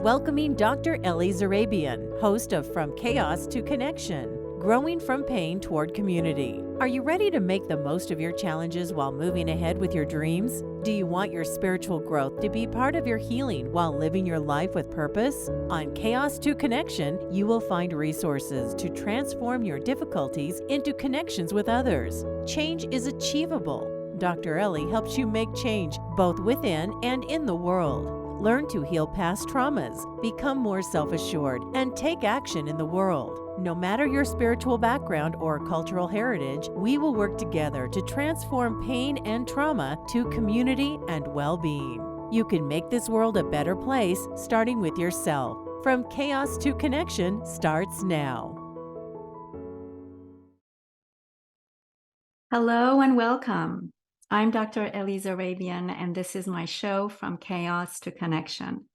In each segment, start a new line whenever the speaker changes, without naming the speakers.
Welcoming Dr. Ellie Zarrabian, host of From Chaos to Connection, Growing from Pain Toward Community. Are you ready to make the most of your challenges while moving ahead with your dreams? Do you want your spiritual growth to be part of your healing while living your life with purpose? On Chaos to Connection, you will find resources to transform your difficulties into connections with others. Change is achievable. Dr. Ellie helps you make change both within and in the world. Learn to heal past traumas, become more self-assured, and take action in the world. No matter your spiritual background or cultural heritage, we will work together to transform pain and trauma to community and well-being. You can make this world a better place, starting with yourself. From Chaos to Connection starts now.
Hello and welcome. I'm Dr. Ellie Zarrabian, and this is my show From Chaos to Connection.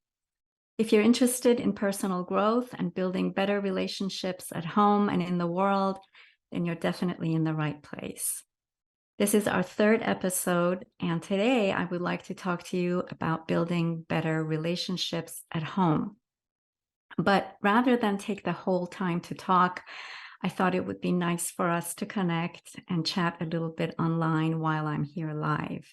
If you're interested in personal growth and building better relationships at home and in the world, then you're definitely in the right place. This is our third episode, and today I would like to talk to you about building better relationships at home. But rather than take the whole time to talk, I thought it would be nice for us to connect and chat a little bit online while I'm here live.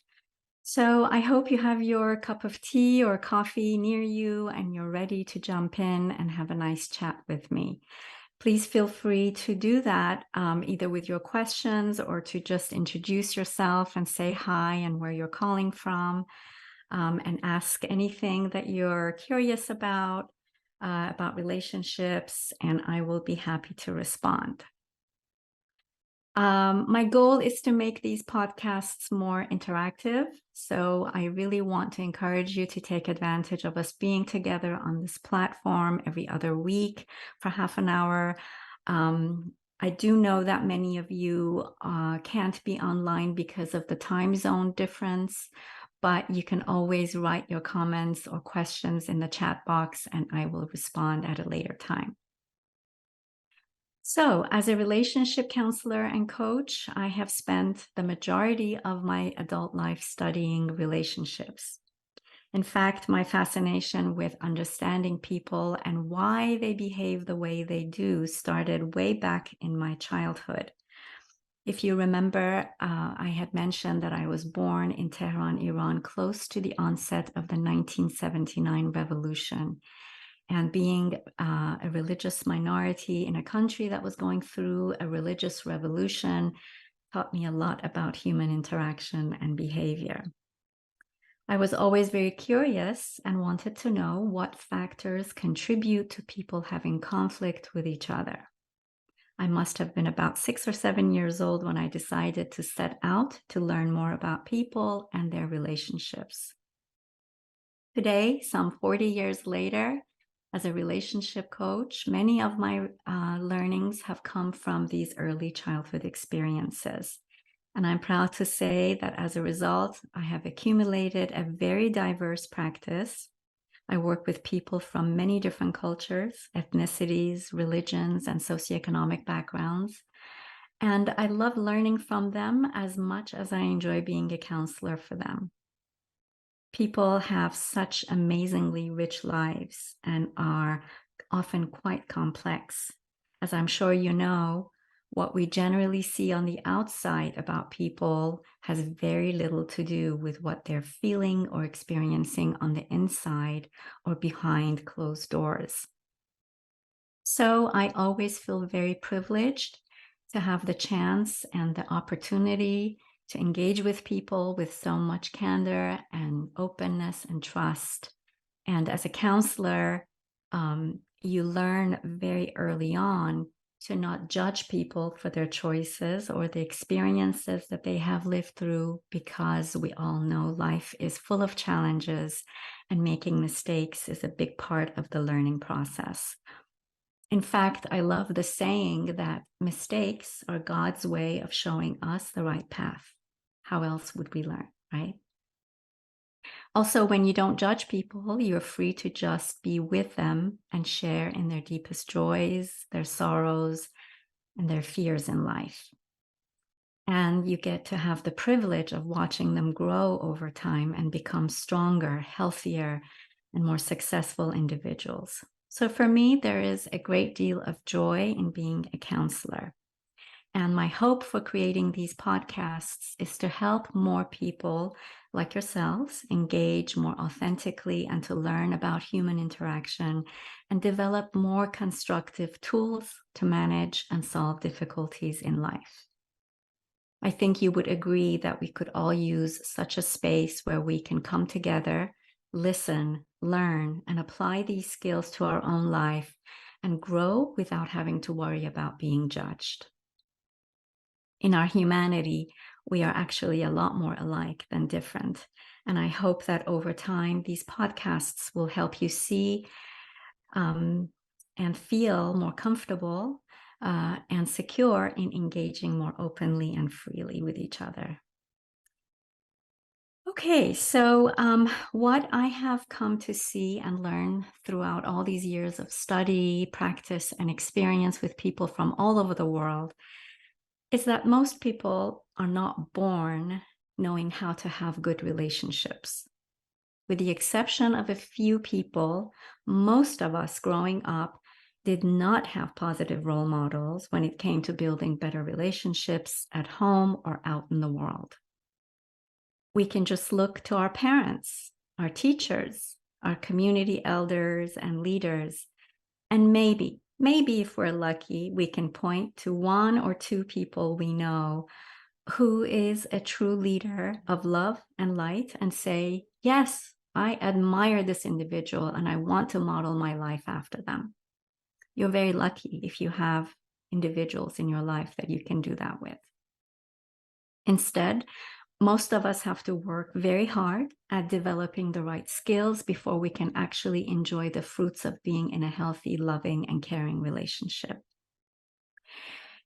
So I hope you have your cup of tea or coffee near you and you're ready to jump in and have a nice chat with me. Please feel free to do that either with your questions or to just introduce yourself and say hi and where you're calling from, and ask anything that you're curious about relationships, and I will be happy to respond. My goal is to make these podcasts more interactive, so I really want to encourage you to take advantage of us being together on this platform every other week for half an hour. I do know that many of you can't be online because of the time zone difference, but you can always write your comments or questions in the chat box and I will respond at a later time. So, as a relationship counselor and coach, I have spent the majority of my adult life studying relationships. In fact, my fascination with understanding people and why they behave the way they do started way back in my childhood. If you remember, I had mentioned that I was born in Tehran, Iran, close to the onset of the 1979 revolution. And being a religious minority in a country that was going through a religious revolution taught me a lot about human interaction and behavior. I was always very curious and wanted to know what factors contribute to people having conflict with each other. I must have been about 6 or 7 years old when I decided to set out to learn more about people and their relationships. Today, some 40 years later, as a relationship coach, many of my learnings have come from these early childhood experiences. And I'm proud to say that as a result, I have accumulated a very diverse practice. I work with people from many different cultures, ethnicities, religions, and socioeconomic backgrounds. And I love learning from them as much as I enjoy being a counselor for them. People have such amazingly rich lives and are often quite complex. As I'm sure you know, what we generally see on the outside about people has very little to do with what they're feeling or experiencing on the inside or behind closed doors. So I always feel very privileged to have the chance and the opportunity to engage with people with so much candor and openness and trust. And as a counselor, you learn very early on to not judge people for their choices or the experiences that they have lived through, because we all know life is full of challenges and making mistakes is a big part of the learning process. In fact, I love the saying that mistakes are God's way of showing us the right path. How else would we learn, right? Also, when you don't judge people, you're free to just be with them and share in their deepest joys, their sorrows, and their fears in life. And you get to have the privilege of watching them grow over time and become stronger, healthier, and more successful individuals. So for me, there is a great deal of joy in being a counselor. And my hope for creating these podcasts is to help more people like yourselves engage more authentically and to learn about human interaction and develop more constructive tools to manage and solve difficulties in life. I think you would agree that we could all use such a space where we can come together, listen, learn, and apply these skills to our own life and grow without having to worry about being judged. In our humanity, we are actually a lot more alike than different. And I hope that over time, these podcasts will help you see and feel more comfortable and secure in engaging more openly and freely with each other. Okay, so what I have come to see and learn throughout all these years of study, practice, and experience with people from all over the world is that most people are not born knowing how to have good relationships. With the exception of a few people, most of us growing up did not have positive role models when it came to building better relationships at home or out in the world. We can just look to our parents, our teachers, our community elders and leaders, and maybe if we're lucky, we can point to one or two people we know who is a true leader of love and light and say, yes, I admire this individual and I want to model my life after them. You're very lucky if you have individuals in your life that you can do that with. Instead, most of us have to work very hard at developing the right skills before we can actually enjoy the fruits of being in a healthy, loving, and caring relationship.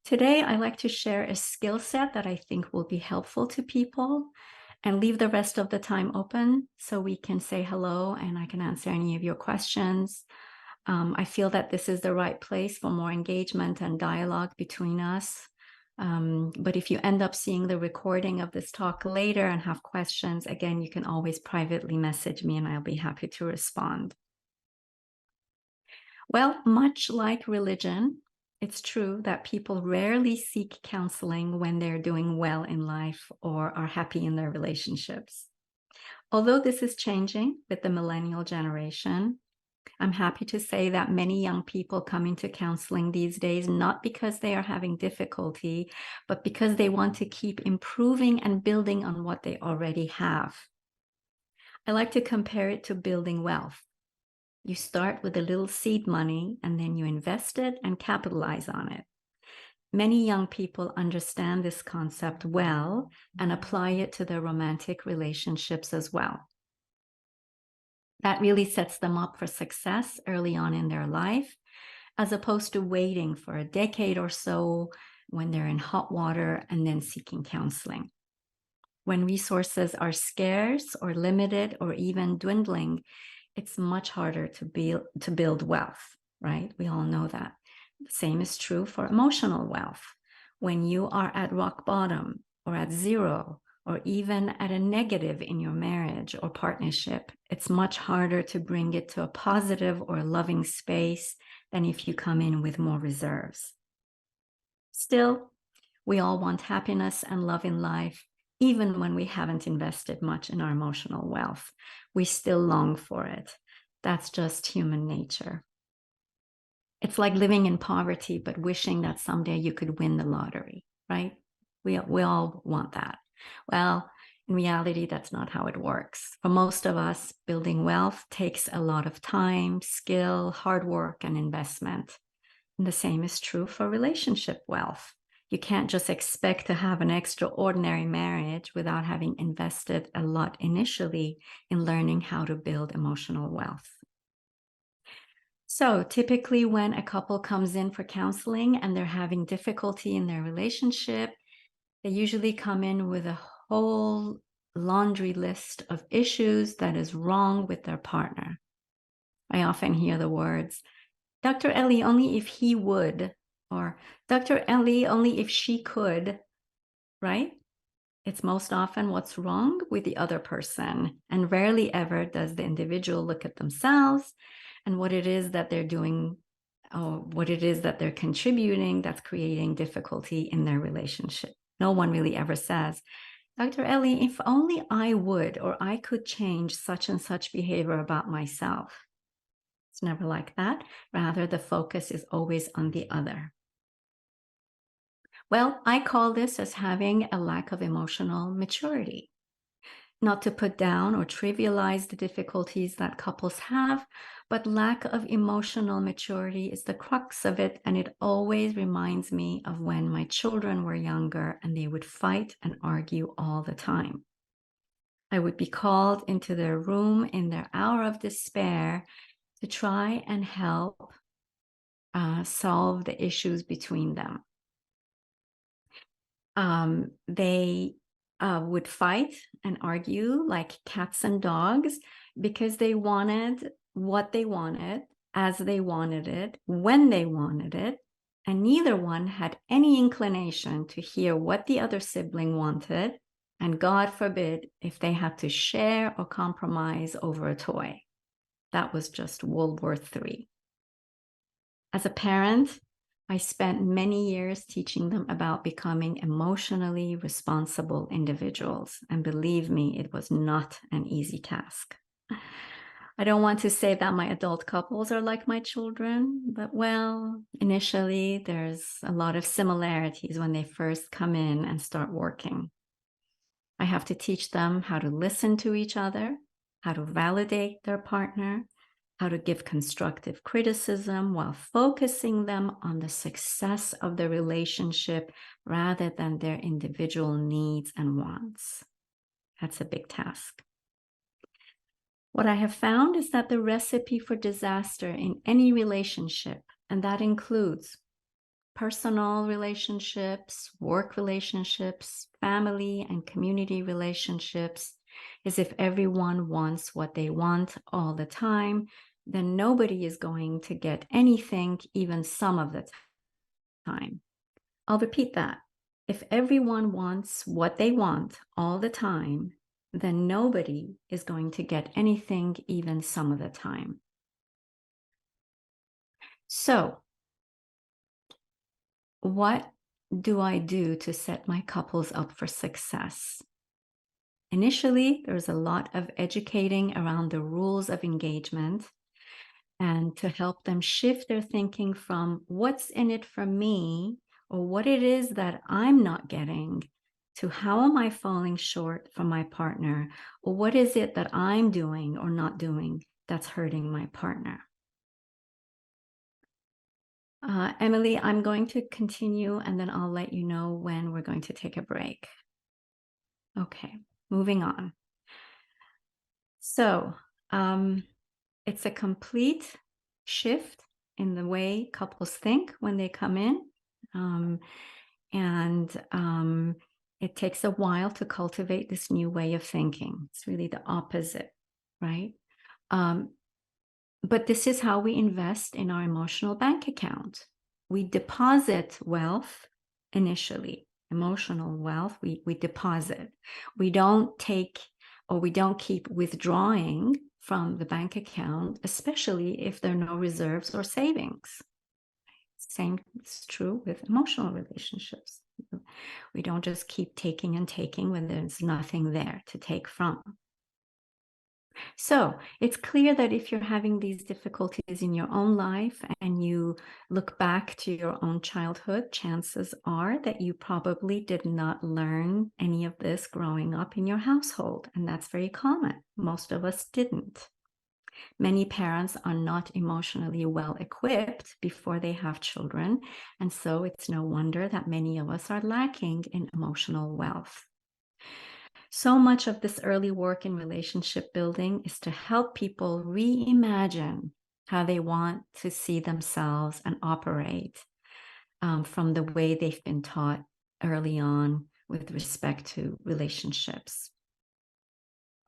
Today, I like to share a skill set that I think will be helpful to people and leave the rest of the time open so we can say hello and I can answer any of your questions. I feel that this is the right place for more engagement and dialogue between us. But if you end up seeing the recording of this talk later and have questions, again, you can always privately message me and I'll be happy to respond. Well, much like religion, it's true that people rarely seek counseling when they're doing well in life or are happy in their relationships. Although this is changing with the millennial generation, I'm happy to say that many young people come into counseling these days, not because they are having difficulty, but because they want to keep improving and building on what they already have. I like to compare it to building wealth. You start with a little seed money and then you invest it and capitalize on it. Many young people understand this concept well and apply it to their romantic relationships as well. That really sets them up for success early on in their life, as opposed to waiting for a decade or so when they're in hot water and then seeking counseling. When resources are scarce or limited or even dwindling, it's much harder to build wealth, right? We all know that. The same is true for emotional wealth. When you are at rock bottom or at zero, or even at a negative in your marriage or partnership, it's much harder to bring it to a positive or loving space than if you come in with more reserves. Still, we all want happiness and love in life, even when we haven't invested much in our emotional wealth. We still long for it. That's just human nature. It's like living in poverty, but wishing that someday you could win the lottery, right? We all want that. Well, in reality, that's not how it works. For most of us, building wealth takes a lot of time, skill, hard work, and investment. And the same is true for relationship wealth. You can't just expect to have an extraordinary marriage without having invested a lot initially in learning how to build emotional wealth. So typically when a couple comes in for counseling and they're having difficulty in their relationship, they usually come in with a whole laundry list of issues that is wrong with their partner. I often hear the words, Dr. Ellie, only if he would, or Dr. Ellie, only if she could, right? It's most often what's wrong with the other person, and rarely ever does the individual look at themselves and what it is that they're doing or what it is that they're contributing that's creating difficulty in their relationship. No one really ever says, Dr. Ellie, if only I would or I could change such and such behavior about myself. It's never like that. Rather, the focus is always on the other. Well, I call this as having a lack of emotional maturity. Not to put down or trivialize the difficulties that couples have, but lack of emotional maturity is the crux of it. And it always reminds me of when my children were younger and they would fight and argue all the time. I would be called into their room in their hour of despair to try and help solve the issues between them. They would fight and argue like cats and dogs because they wanted what they wanted, as they wanted it, when they wanted it, and neither one had any inclination to hear what the other sibling wanted, and God forbid if they had to share or compromise over a toy. That was just World War III. As a parent, I spent many years teaching them about becoming emotionally responsible individuals. And believe me, it was not an easy task. I don't want to say that my adult couples are like my children, but well, initially there's a lot of similarities when they first come in and start working. I have to teach them how to listen to each other, how to validate their partner, how to give constructive criticism while focusing them on the success of the relationship rather than their individual needs and wants. That's a big task. What I have found is that the recipe for disaster in any relationship, and that includes personal relationships, work relationships, family and community relationships, is if everyone wants what they want all the time, then nobody is going to get anything, even some of the time. I'll repeat that. If everyone wants what they want all the time, then nobody is going to get anything, even some of the time. So, what do I do to set my couples up for success? Initially, there's a lot of educating around the rules of engagement and to help them shift their thinking from what's in it for me or what it is that I'm not getting to how am I falling short from my partner, or what is it that I'm doing or not doing that's hurting my partner. Emily, I'm going to continue and then I'll let you know when we're going to take a break. Okay, moving on. So it's a complete shift in the way couples think when they come in. It takes a while to cultivate this new way of thinking. It's really the opposite, right? But this is how we invest in our emotional bank account. We deposit wealth initially, emotional wealth, we deposit. We don't take or we don't keep withdrawing from the bank account, especially if there are no reserves or savings. Same is true with emotional relationships. We don't just keep taking and taking when there's nothing there to take from. So it's clear that if you're having these difficulties in your own life and you look back to your own childhood, chances are that you probably did not learn any of this growing up in your household. And that's very common. Most of us didn't. Many parents are not emotionally well equipped before they have children. And so it's no wonder that many of us are lacking in emotional wealth. So much of this early work in relationship building is to help people reimagine how they want to see themselves and operate from the way they've been taught early on with respect to relationships.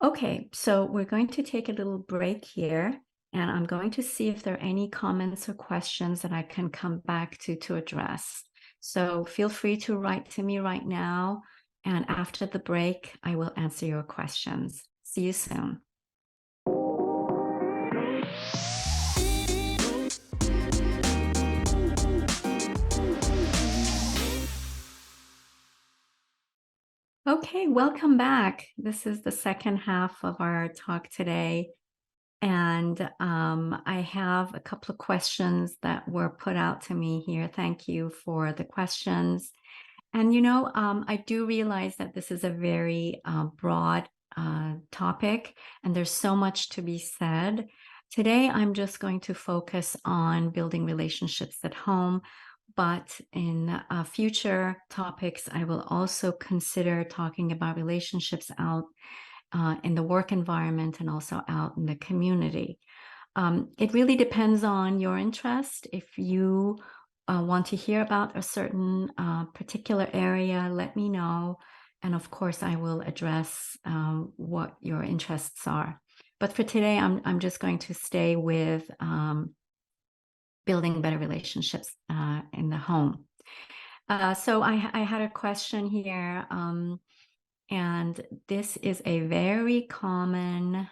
Okay, so we're going to take a little break here, and I'm going to see if there are any comments or questions that I can come back to address. So feel free to write to me right now. And after the break, I will answer your questions. See you soon. Okay, welcome back. This is the second half of our talk today. And I have a couple of questions that were put out to me here. Thank you for the questions. And, I do realize that this is a very broad topic, and there's so much to be said. Today, I'm just going to focus on building relationships at home. But in future topics, I will also consider talking about relationships out in the work environment and also out in the community. It really depends on your interest. If you want to hear about a certain particular area, let me know. And of course, I will address what your interests are. But for today, I'm just going to stay with building better relationships in the home. So I had a question here, and this is a very common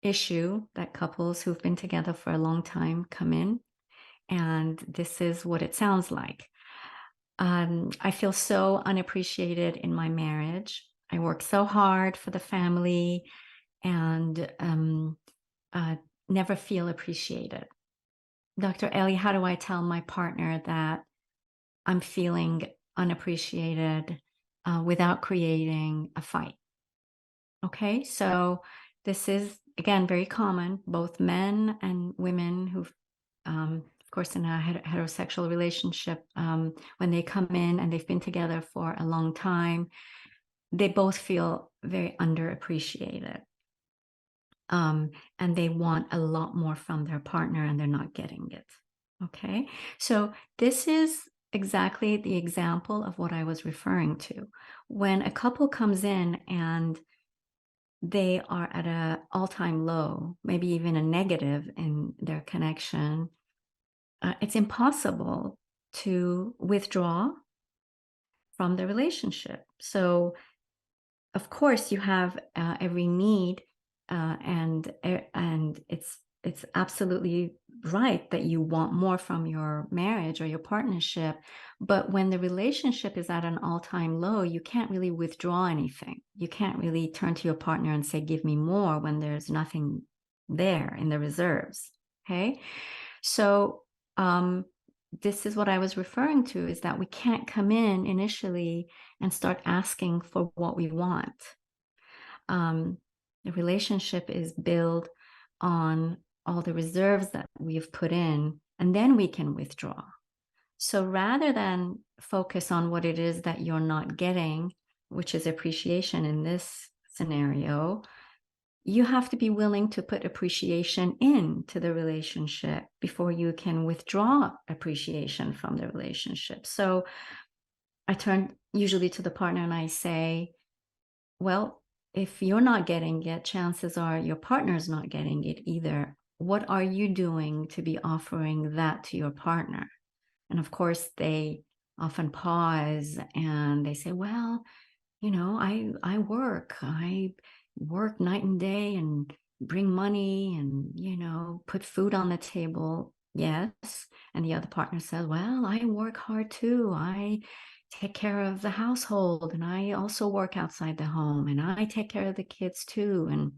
issue that couples who've been together for a long time come in, and this is what it sounds like. I feel so unappreciated in my marriage. I work so hard for the family and never feel appreciated. Dr. Ellie, how do I tell my partner that I'm feeling unappreciated without creating a fight? Okay, so this is, again, very common. Both men and women who've, of course, in a heterosexual relationship, when they come in and they've been together for a long time, they both feel very underappreciated. And they want a lot more from their partner and they're not getting it. Okay, so this is exactly the example of what I was referring to. When a couple comes in and they are at an all-time low, maybe even a negative in their connection, it's impossible to withdraw from the relationship. So, of course, you have every need, and it's absolutely right that you want more from your marriage or your partnership. But when the relationship is at an all-time low, you can't really withdraw anything. You can't really turn to your partner and say, give me more, when there's nothing there in the reserves. Okay. So this is what I was referring to, is that we can't come in initially and start asking for what we want. The relationship is built on all the reserves that we've put in, and then we can withdraw. So rather than focus on what it is that you're not getting, which is appreciation in this scenario, you have to be willing to put appreciation into the relationship before you can withdraw appreciation from the relationship. So I turn usually to the partner and I say, well, if you're not getting it, chances are your partner's not getting it either. What are you doing to be offering that to your partner? And of course, they often pause and they say, well, I work night and day and bring money and, put food on the table. Yes. And the other partner says, well, I work hard too. I take care of the household and I also work outside the home and I take care of the kids too. And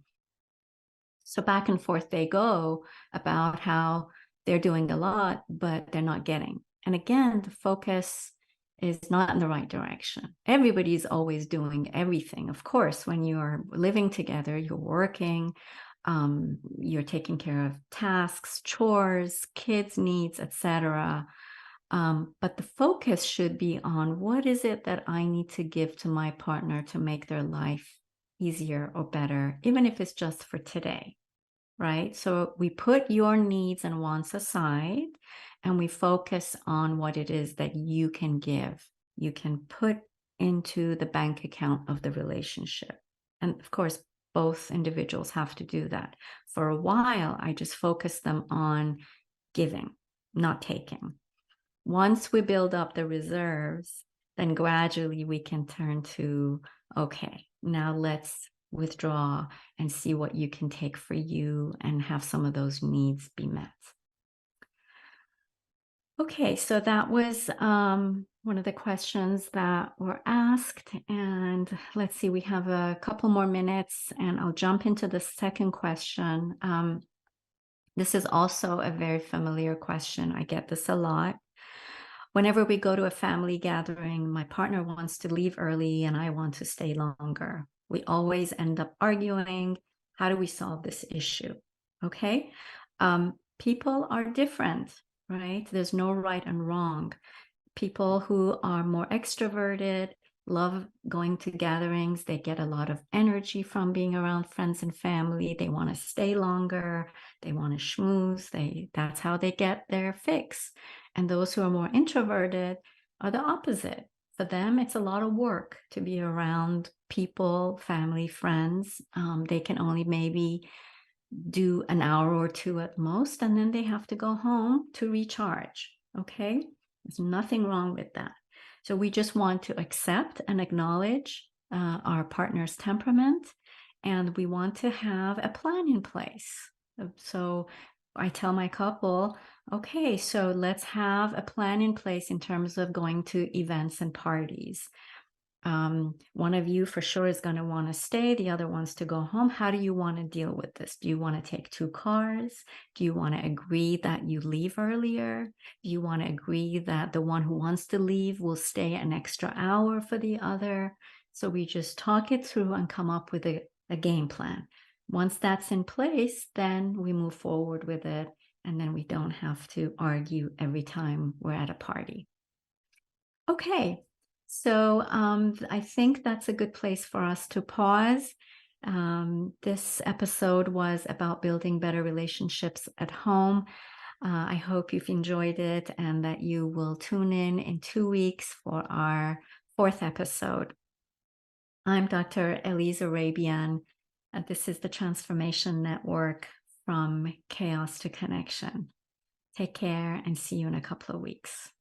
so back and forth they go about how they're doing a lot, but they're not getting. And again, the focus is not in the right direction. Everybody's always doing everything. Of course, when you're living together, you're working, you're taking care of tasks, chores, kids' needs, etc. But the focus should be on what is it that I need to give to my partner to make their life easier or better, even if it's just for today, right? So we put your needs and wants aside and we focus on what it is that you can give, you can put into the bank account of the relationship. And of course, both individuals have to do that. For a while, I just focus them on giving, not taking. Once we build up the reserves, then gradually we can turn to, okay, now let's withdraw and see what you can take for you and have some of those needs be met. Okay, so that was one of the questions that were asked. And let's see, we have a couple more minutes and I'll jump into the second question. This is also a very familiar question. I get this a lot. Whenever we go to a family gathering, my partner wants to leave early and I want to stay longer. We always end up arguing. How do we solve this issue? Okay. People are different, right? There's no right and wrong. People who are more extroverted love going to gatherings. They get a lot of energy from being around friends and family. They want to stay longer. They want to schmooze. That's how they get their fix. And those who are more introverted are the opposite. For them, it's a lot of work to be around people, family, friends. They can only maybe do an hour or two at most, and then they have to go home to recharge. Okay? There's nothing wrong with that. So we just want to accept and acknowledge our partner's temperament, and we want to have a plan in place. So I tell my couple, okay, so let's have a plan in place in terms of going to events and parties. One of you for sure is going to want to stay. The other wants to go home. How do you want to deal with this? Do you want to take 2 cars? Do you want to agree that you leave earlier? Do you want to agree that the one who wants to leave will stay an extra hour for the other? So we just talk it through and come up with a game plan. Once that's in place, then we move forward with it. And then we don't have to argue every time we're at a party. Okay. So I think that's a good place for us to pause. This episode was about building better relationships at home. I hope you've enjoyed it and that you will tune in 2 weeks for our 4th episode. I'm Dr. Ellie Zarrabian. This is the Transformation Network, from chaos to connection. Take care and see you in a couple of weeks.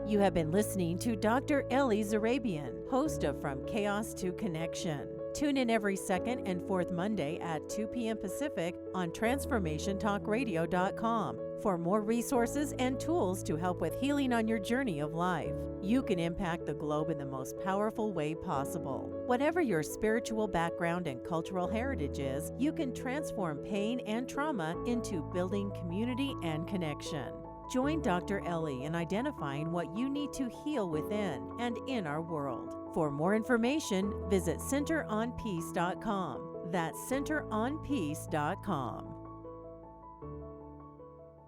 You have been listening to Dr. Ellie Zarrabian, host of From Chaos to Connection. Tune in every second and fourth Monday at 2 p.m. Pacific on TransformationTalkRadio.com for more resources and tools to help with healing on your journey of life. You can impact the globe in the most powerful way possible. Whatever your spiritual background and cultural heritage is, you can transform pain and trauma into building community and connection. Join Dr. Ellie in identifying what you need to heal within and in our world. For more information, visit centeronpeace.com. That's centeronpeace.com.